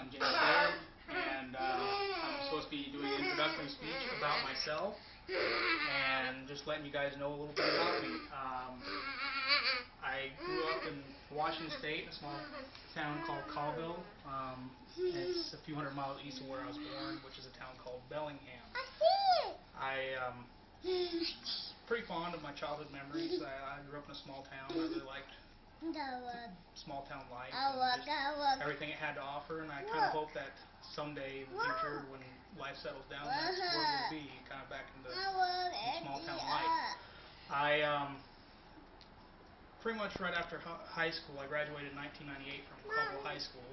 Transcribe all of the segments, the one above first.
I'm Baird, and I'm supposed to be doing an introductory speech about myself and just letting you guys know a little bit about me. I grew up in Washington State, in a small town called Colville. It's a few hundred miles east of where I was born, which is a town called Bellingham. I'm pretty fond of my childhood memories. I grew up in a small town. I really liked small town life and just everything it had to offer, and I kind of hope that someday in the future, when life settles down, that's where we'll be, kind of back into small town life. I pretty much right after high school, I graduated in 1998 from Colville High School.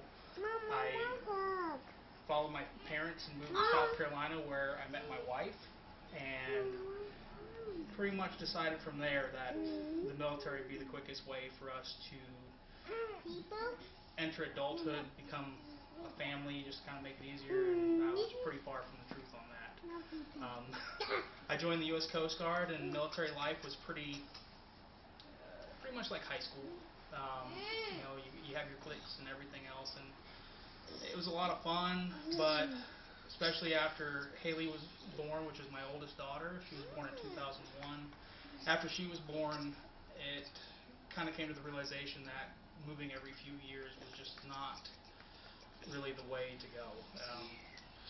I followed my parents and moved to South Carolina, where I met my wife, and pretty much decided from there that the military would be the quickest way for us to enter adulthood, become a family, just kind of make it easier, and I was pretty far from the truth on that. I joined the U.S. Coast Guard, and military life was pretty much like high school. You have your cliques and everything else, and it was a lot of fun, but especially after Haley was born, which is my oldest daughter. She was born in 2001. After she was born, it kind of came to the realization that moving every few years was just not really the way to go.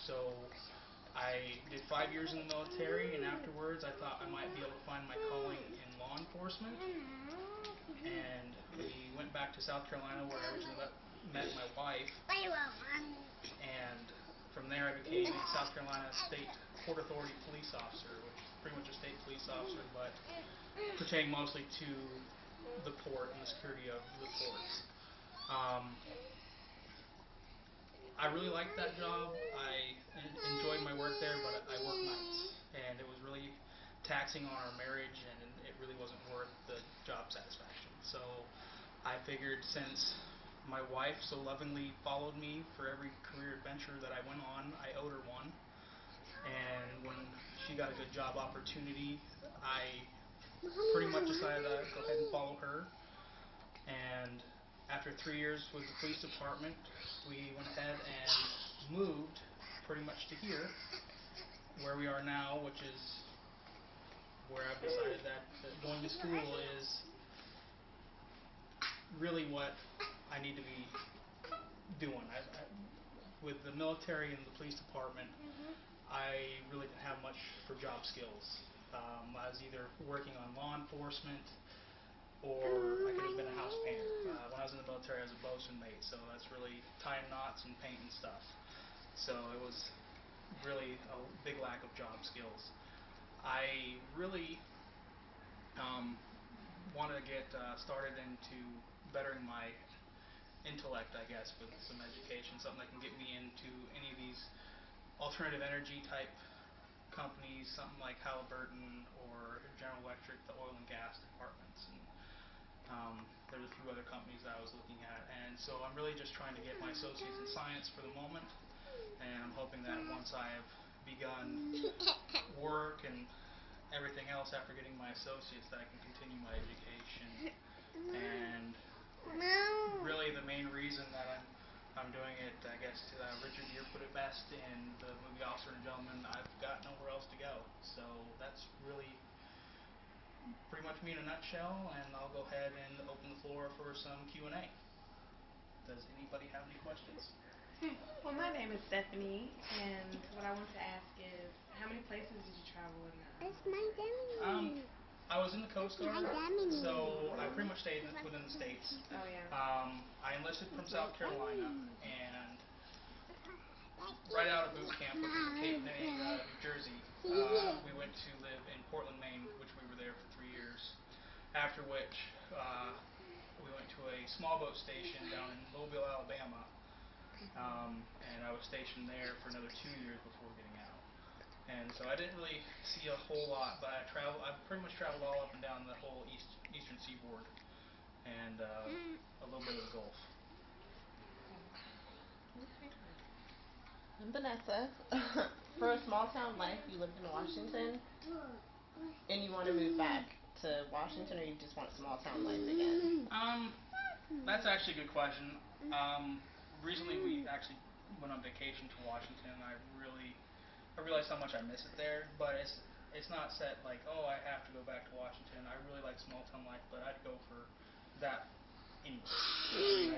So I did 5 years in the military, and afterwards I thought I might be able to find my calling in law enforcement. And we went back to South Carolina, where I originally met my wife. And from there I became a South Carolina State Port Authority police officer, which is pretty much a state police officer, but pertaining mostly to the port and the security of the ports. I really liked that job. I enjoyed my work there, but I worked nights, and it was really taxing on our marriage, and it really wasn't worth the job satisfaction. So I figured, since my wife so lovingly followed me for every career adventure that I went on, I owed her one. And when she got a good job opportunity, I pretty much decided to go ahead and follow her. And after 3 years with the police department, we went ahead and moved pretty much to here, where we are now, which is where I've decided that going to school is really what I need to be doing. With the military and the police department, I really didn't have much for job skills. I was either working on law enforcement, or I could have been a house painter. When I was in the military, I was a bosun mate, so that's really tying knots and painting stuff. So it was really a big lack of job skills. I really want to get started into bettering my intellect, I guess, with some education, something that can get me into any of these alternative energy type companies, something like Halliburton or General Electric, the oil and gas departments, and there's a few other companies that I was looking at. And so I'm really just trying to get my associates in science for the moment, and I'm hoping that once I have begun work and everything else after getting my associates, that I can continue my education. And really the main reason that I'm doing it, I guess Richard Gere put it best in the movie Officer and Gentleman, I've got nowhere else to go. So that's really pretty much me in a nutshell, and I'll go ahead and open the floor for some Q&A. Does anybody have any questions? Well, my name is Stephanie, and what I want to ask is, how many places did you travel in the I was in the Coast Guard, so I pretty much stayed within the States. Oh, yeah. I enlisted from South Carolina, and right out of boot camp, which was in Cape May, New Jersey, we went to live in Portland, Maine, which we were there for 3 years. After which, we went to a small boat station down in Mobile, Alabama, and I was stationed there for another 2 years before getting out. And so I didn't really see a whole lot, but I pretty much traveled all up and down the whole eastern seaboard, and a little bit of the Gulf. I'm Vanessa. For a small town life, you lived in Washington, and you want to move back to Washington, or you just want small town life again? That's actually a good question. Recently we actually went on vacation to Washington. I realized how much I miss it there, but it's not set like, oh, I have to go back to Washington. I really like small town life, but I'd go for that anyway. I mean,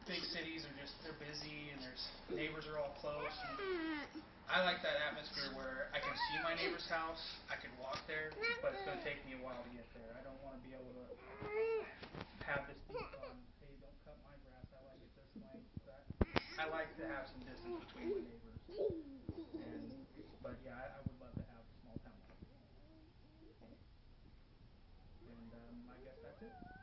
big cities are just, they're busy and there's neighbors are all close. And I like that atmosphere where I can see my neighbor's house, I can walk there, but it's going to take me a while to get there. I don't want to be able to have this beat on, hey, don't cut my grass, I like it this length. I like to have some distance between my neighbors. But yeah, I would love to have small town life. And I guess that's it.